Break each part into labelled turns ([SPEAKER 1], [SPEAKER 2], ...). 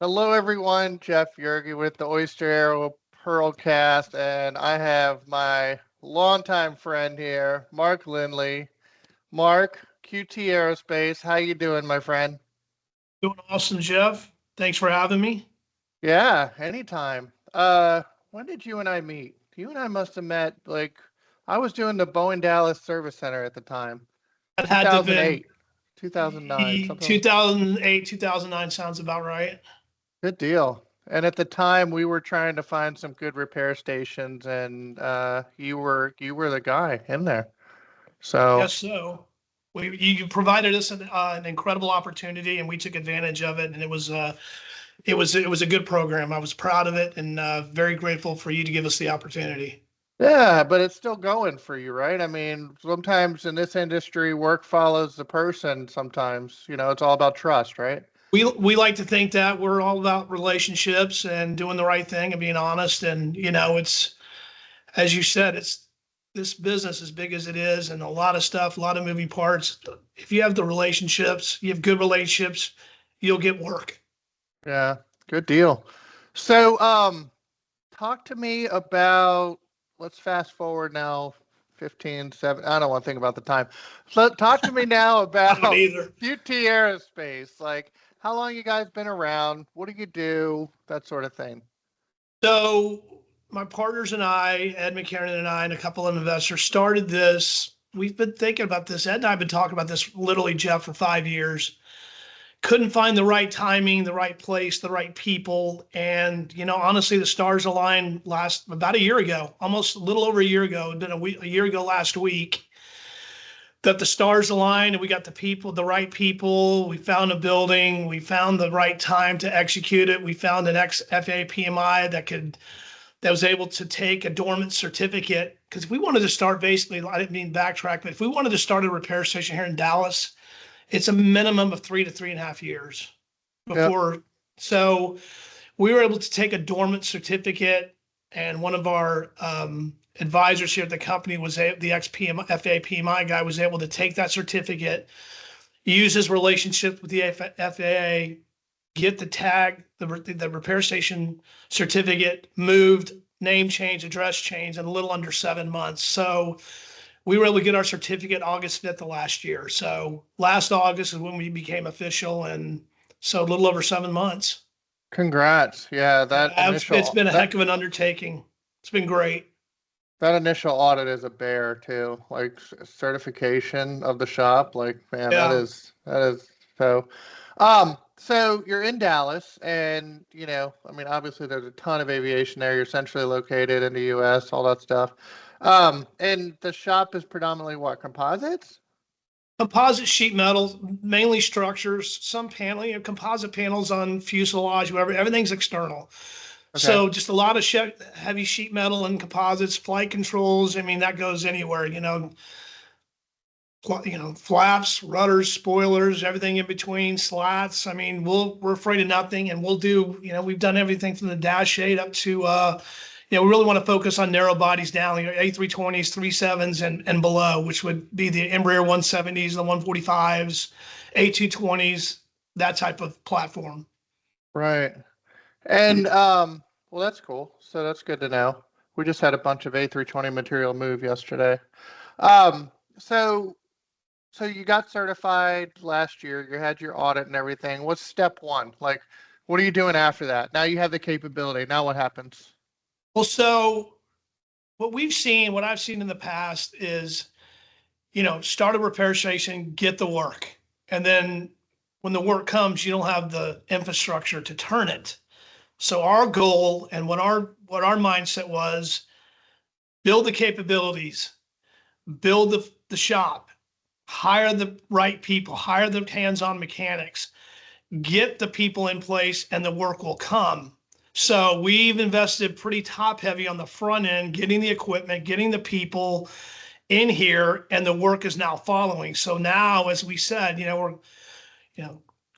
[SPEAKER 1] Hello, everyone. Jeff Yergy with the Oyster Aero PearlCast, and I have my longtime friend here, Mark Lindley. Mark, QT Aerospace, how you doing, my friend?
[SPEAKER 2] Doing awesome, Jeff. Thanks for having me.
[SPEAKER 1] Yeah, anytime. When did you and I meet? You and I must have met I was doing the Boeing Dallas Service Center at the time,
[SPEAKER 2] That had to have been
[SPEAKER 1] 2008, 2009, something.
[SPEAKER 2] 2008, 2009 sounds about right.
[SPEAKER 1] Good deal. And at the time, we were trying to find some good repair stations, and you were the guy in there.
[SPEAKER 2] I
[SPEAKER 1] So
[SPEAKER 2] guess so. You provided us an incredible opportunity, and we took advantage of it. And it was a good program. I was proud of it, and very grateful for you to give us the opportunity.
[SPEAKER 1] yeah, but it's still going for you, right? I mean, sometimes in this industry, work follows the person. Sometimes, it's all about trust, right?
[SPEAKER 2] We like to think that we're all about relationships and doing the right thing and being honest. And it's, as you said, it's this business as big as it is and a lot of stuff, a lot of moving parts. If you have the relationships, you have good relationships, you'll get work.
[SPEAKER 1] Yeah, good deal. So, talk to me about, let's fast forward now 15, 7. I don't want to think about the time. So talk to me now
[SPEAKER 2] I don't
[SPEAKER 1] about
[SPEAKER 2] either.
[SPEAKER 1] QT Aerospace. Like, how long you guys been around? What do you do? That sort of thing.
[SPEAKER 2] So my partners and I, Ed McCarran and I, and a couple of investors started this. We've been thinking about this. Ed and I have been talking about this literally, Jeff, for 5 years. Couldn't find the right timing, the right place, the right people. And, honestly, the stars aligned last about a year ago, almost a little over a year ago. It'd been a year ago last week that the stars aligned and we got the people, the right people. We found a building. We found the right time to execute it. We found an ex-FAA PMI that was able to take a dormant certificate. Because if we wanted to start basically, I didn't mean backtrack, but if we wanted to start a repair station here in Dallas, it's a minimum of 3 to 3.5 years
[SPEAKER 1] Yeah.
[SPEAKER 2] before. So we were able to take a dormant certificate, and one of our advisors here at the company was the ex-PM FAA PMI guy was able to take that certificate, use his relationship with the FAA, get the tag, the repair station certificate moved, name change, address change in a little under 7 months. So we were able to get our certificate August 5th of last year. So last August is when we became official, and so a little over 7 months.
[SPEAKER 1] Congrats. Yeah,
[SPEAKER 2] It's been a heck of an undertaking. It's been great.
[SPEAKER 1] that initial audit is a bear too. Like certification of the shop. Like, man, that
[SPEAKER 2] Yeah.
[SPEAKER 1] is that is so. So you're in Dallas, and I mean, obviously there's a ton of aviation there. You're centrally located in the U.S., all that stuff. And the shop is predominantly what, composites?
[SPEAKER 2] Composite sheet metal, mainly structures, some paneling, composite panels on fuselage, whatever. Everything's external.
[SPEAKER 1] Okay.
[SPEAKER 2] So just a lot of heavy sheet metal and composites, flight controls. I mean, that goes anywhere, flaps, rudders, spoilers, everything in between, slats. I mean, we're afraid of nothing, and we'll do. We've done everything from the dash 8 up to. We really want to focus on narrow bodies down, A320s, 37s, and below, which would be the Embraer 170s, the 145s, A220s, that type of platform.
[SPEAKER 1] Right. And well, that's cool. So that's good to know. We just had a bunch of A320 material move yesterday. Um, so so you got certified last year. You had your audit and everything. What's step one? Like, what are you doing after that? Now you have the capability. Now what happens?
[SPEAKER 2] Well, so what I've seen in the past is, start a repair station, get the work. And then when the work comes, you don't have the infrastructure to turn it. So our goal and what our mindset was, build the capabilities, build the shop, hire the right people, hire the hands-on mechanics, get the people in place, and the work will come. So we've invested pretty top heavy on the front end, getting the equipment, getting the people in here, and the work is now following. So now, as we said, we're,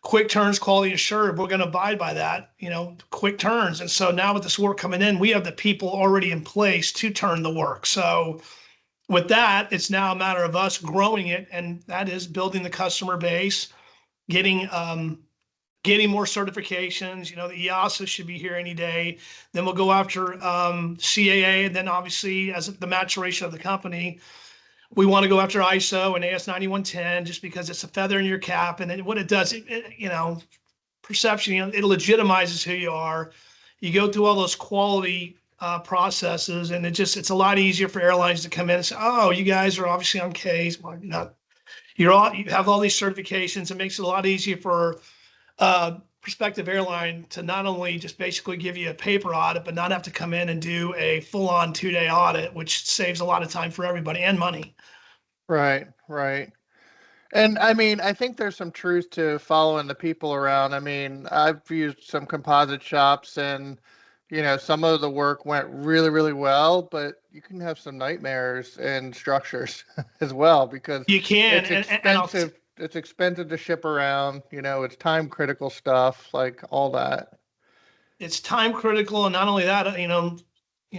[SPEAKER 2] quick turns, quality assured, we're going to abide by that, quick turns. And so now with this work coming in, we have the people already in place to turn the work. So with that, it's now a matter of us growing it, and that is building the customer base, getting getting more certifications. You know, the EASA should be here any day. Then we'll go after CAA, and then obviously as the maturation of the company, we want to go after ISO and AS 9110 just because it's a feather in your cap. And what it does, you know, perception, you know, it legitimizes who you are. You go through all those quality processes, and it's a lot easier for airlines to come in and say, oh, you guys are obviously on case. Well, you have all these certifications. It makes it a lot easier for prospective airline to not only just basically give you a paper audit, but not have to come in and do a full-on 2-day audit, which saves a lot of time for everybody and money.
[SPEAKER 1] Right, right. And I mean, I think there's some truth to following the people around. I mean, I've used some composite shops and, some of the work went really, really well, but you can have some nightmares in structures as well because
[SPEAKER 2] You can,
[SPEAKER 1] it's
[SPEAKER 2] and
[SPEAKER 1] expensive. It's expensive to ship around, it's time critical stuff, like all that.
[SPEAKER 2] it's time critical, and not only that,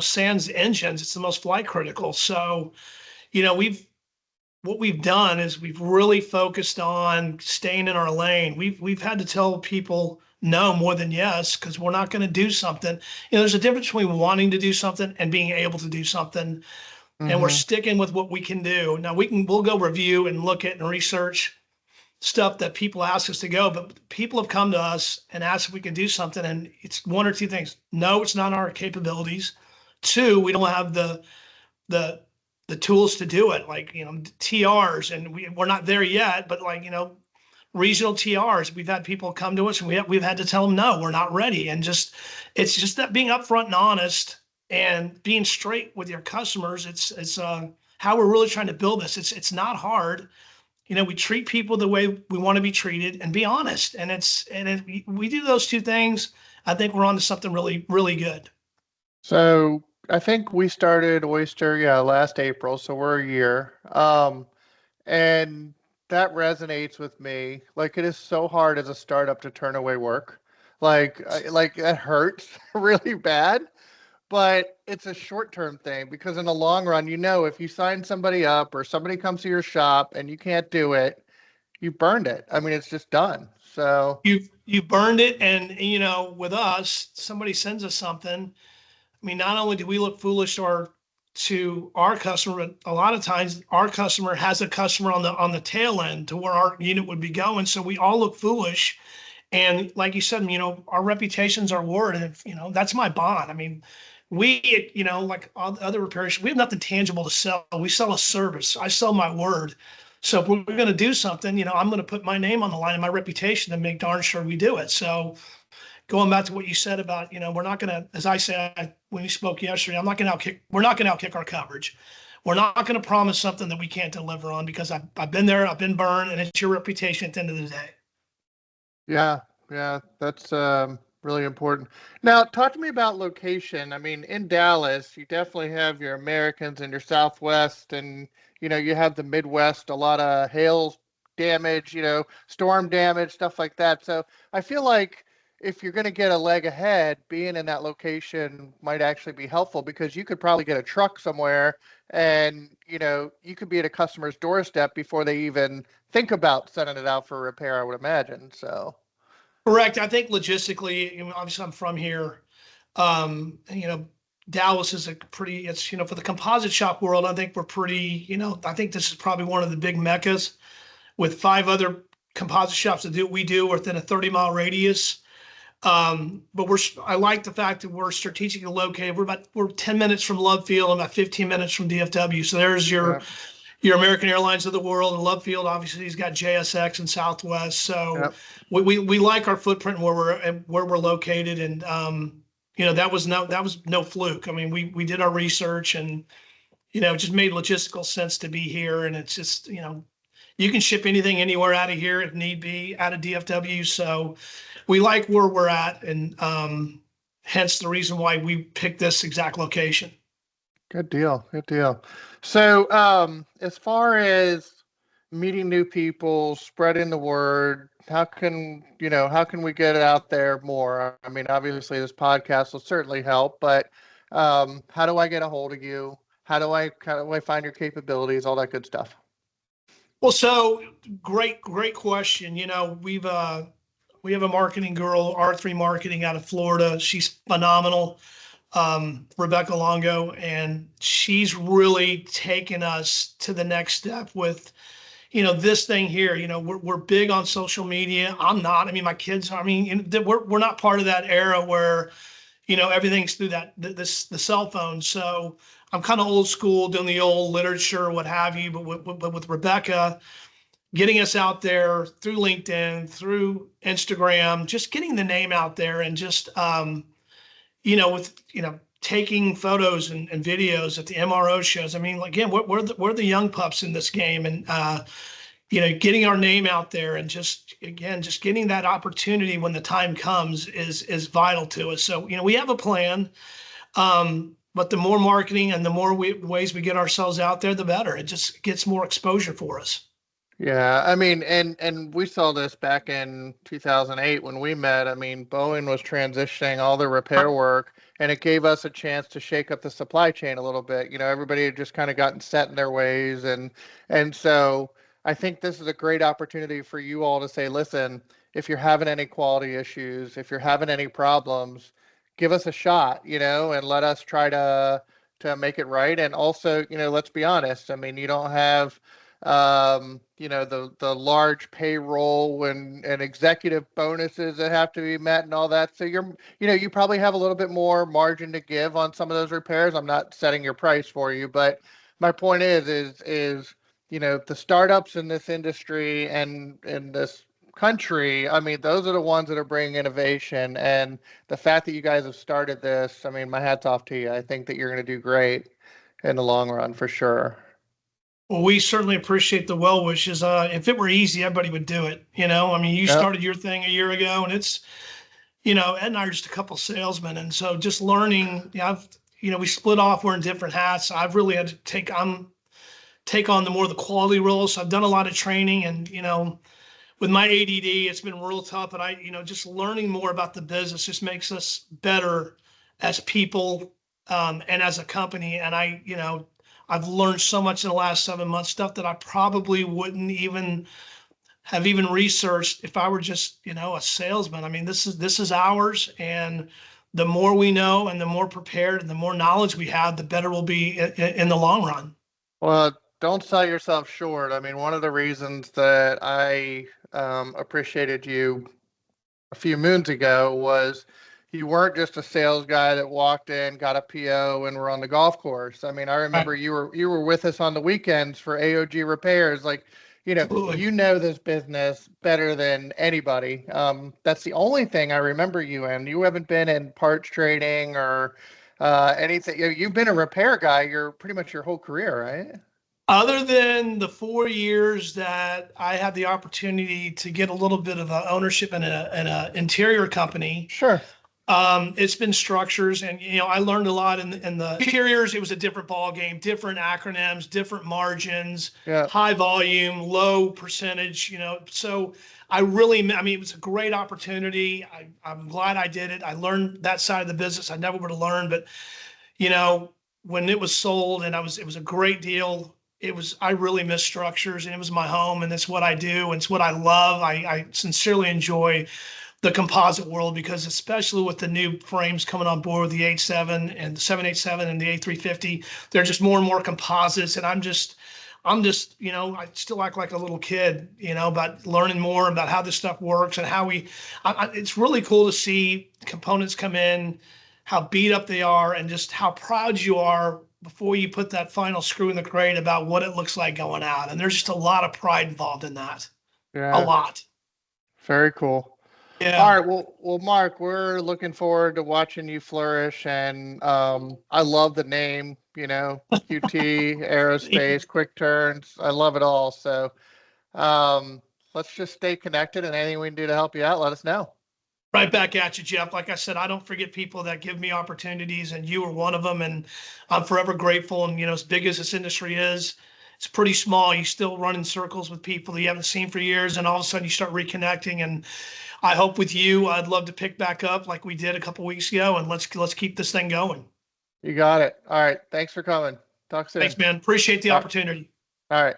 [SPEAKER 2] sans engines, it's the most flight critical. So, what we've done is we've really focused on staying in our lane. We've had to tell people no more than yes, because we're not going to do something. There's a difference between wanting to do something and being able to do something. And we're sticking with what we can do. Now we'll go review and look at and research stuff that people ask us to go, but people have come to us and asked if we can do something. And it's one or two things. No, it's not our capabilities. Two, we don't have the tools to do it, like TRs, and we're not there yet, but regional TRs, we've had people come to us and we've had to tell them no, we're not ready. And it's just that being upfront and honest and being straight with your customers. It's how we're really trying to build this. It's not hard. We treat people the way we want to be treated and be honest. And we do those two things, I think we're on to something really, really good.
[SPEAKER 1] So I think we started Oyster, last April, so we're a year. And that resonates with me. Like, it is so hard as a startup to turn away work. Like it hurts really bad, but it's a short-term thing because in the long run, if you sign somebody up or somebody comes to your shop and you can't do it, you burned it. I mean, it's just done. So
[SPEAKER 2] you burned it. And with us, somebody sends us something. I mean, not only do we look foolish to our customer, but a lot of times our customer has a customer on the tail end to where our unit would be going. So we all look foolish. And like you said, our reputation's our word. And that's my bond. I mean, we, like all the other repairs, we have nothing tangible to sell. We sell a service. I sell my word. So if we're going to do something, I'm going to put my name on the line and my reputation and make darn sure we do it. So going back to what you said about, we're not going to, as I said when we spoke yesterday, we're not going to outkick our coverage. We're not going to promise something that we can't deliver on, because I've been there, I've been burned, and it's your reputation at the end of the day.
[SPEAKER 1] yeah, that's really important. Now, talk to me about location. I mean, in Dallas, you definitely have your Americans and your Southwest, and you have the Midwest, a lot of hail damage, storm damage, stuff like that. So I feel like if you're going to get a leg ahead, being in that location might actually be helpful, because you could probably get a truck somewhere and, you could be at a customer's doorstep before they even think about sending it out for repair, I would imagine. So.
[SPEAKER 2] Correct. I think logistically, obviously I'm from here. Dallas is for the composite shop world, I think we're pretty, I think this is probably one of the big meccas, with 5 other composite shops that do what we do within a 30-mile radius. But I like the fact that we're strategically located. We're 10 minutes from Love Field and about 15 minutes from DFW. So there's your American Airlines of the world. And Love Field, obviously, he's got JSX and Southwest. So we like our footprint where we're located. And that was no fluke. I mean, we did our research, and it just made logistical sense to be here. And it's just you can ship anything anywhere out of here if need be, out of DFW. So we like where we're at, and hence the reason why we picked this exact location.
[SPEAKER 1] Good deal. Good deal. So, as far as meeting new people, spreading the word, how can we get it out there more? I mean, obviously this podcast will certainly help, but how do I get a hold of you? How do I find your capabilities, all that good stuff?
[SPEAKER 2] Well, so great question. we have a marketing girl, R3 Marketing out of Florida. She's phenomenal. Rebecca Longo, and she's really taken us to the next step with, this thing here. We're big on social media. I'm not. I mean, my kids. I mean, we're not part of that era where, everything's through the cell phone. So I'm kind of old school, doing the old literature, what have you. But with Rebecca, getting us out there through LinkedIn, through Instagram, just getting the name out there, and just taking photos and videos at the MRO shows. I mean, again, we're the young pups in this game, and getting our name out there, and just getting that opportunity when the time comes is vital to us. So we have a plan, but the more marketing and the more ways we get ourselves out there, the better. It just gets more exposure for us.
[SPEAKER 1] Yeah, I mean, and we saw this back in 2008 when we met. I mean, Boeing was transitioning all the repair work, and it gave us a chance to shake up the supply chain a little bit. Everybody had just kind of gotten set in their ways, and so I think this is a great opportunity for you all to say, listen, if you're having any quality issues, if you're having any problems, give us a shot, and let us try to make it right. And also, let's be honest. I mean, you don't have the large payroll and executive bonuses that have to be met and all that. So you probably have a little bit more margin to give on some of those repairs. I'm not setting your price for you, but my point is the startups in this industry and in this country, I mean, those are the ones that are bringing innovation. And the fact that you guys have started this, I mean, my hat's off to you. I think that you're going to do great in the long run for sure.
[SPEAKER 2] Well, we certainly appreciate the well wishes. If it were easy, everybody would do it. I mean, you
[SPEAKER 1] Yep.
[SPEAKER 2] started your thing a year ago, and it's, Ed and I are just a couple salesmen. And so just learning, we split off, we're in different hats. I've really had to take on the quality role. So I've done a lot of training, and, with my ADD, it's been real tough, but just learning more about the business just makes us better as people, and as a company. And I've learned so much in the last 7 months, stuff that I probably wouldn't even have researched if I were just, a salesman. I mean, this is ours. And the more we know and the more prepared and the more knowledge we have, the better we'll be in the long run.
[SPEAKER 1] Well, don't sell yourself short. I mean, one of the reasons that I appreciated you a few moons ago was you weren't just a sales guy that walked in, got a PO, and were on the golf course. I mean, I remember
[SPEAKER 2] Right.
[SPEAKER 1] you were with us on the weekends for AOG repairs. Like,
[SPEAKER 2] Absolutely.
[SPEAKER 1] you know this business better than anybody. That's the only thing I remember you in. You haven't been in parts trading or anything. You've been a repair guy. You're pretty much your whole career, right?
[SPEAKER 2] Other than the 4 years that I had the opportunity to get a little bit of ownership in a interior company,
[SPEAKER 1] Sure.
[SPEAKER 2] it's been structures, and I learned a lot in the interiors. It was a different ball game, different acronyms, different margins,
[SPEAKER 1] Yeah.
[SPEAKER 2] high volume, low percentage. So I mean, it was a great opportunity. I'm glad I did it. I learned that side of the business I never would have learned, but when it was sold, and it was a great deal. I really miss structures, and it was my home, and it's what I do, and it's what I love. I sincerely enjoy the composite world, because especially with the new frames coming on board with the 87 and the 787 and the A350, they're just more and more composites. And I'm just, I still act like a little kid, about learning more about how this stuff works and how it's really cool to see components come in, how beat up they are, and just how proud you are before you put that final screw in the crate about what it looks like going out. And there's just a lot of pride involved in that. A
[SPEAKER 1] Yeah.
[SPEAKER 2] lot.
[SPEAKER 1] Very cool.
[SPEAKER 2] Yeah.
[SPEAKER 1] All right. Well, Mark, we're looking forward to watching you flourish, and I love the name. QT Aerospace, quick turns. I love it all. So let's just stay connected, and anything we can do to help you out, let us know.
[SPEAKER 2] Right back at you, Jeff. Like I said, I don't forget people that give me opportunities, and you are one of them. And I'm forever grateful. And, as big as this industry is, it's pretty small. You still run in circles with people that you haven't seen for years, and all of a sudden you start reconnecting. And I hope with you, I'd love to pick back up like we did a couple weeks ago, and let's keep this thing going.
[SPEAKER 1] You got it. All right. Thanks for coming. Talk soon.
[SPEAKER 2] Thanks, man. Appreciate the opportunity.
[SPEAKER 1] All right.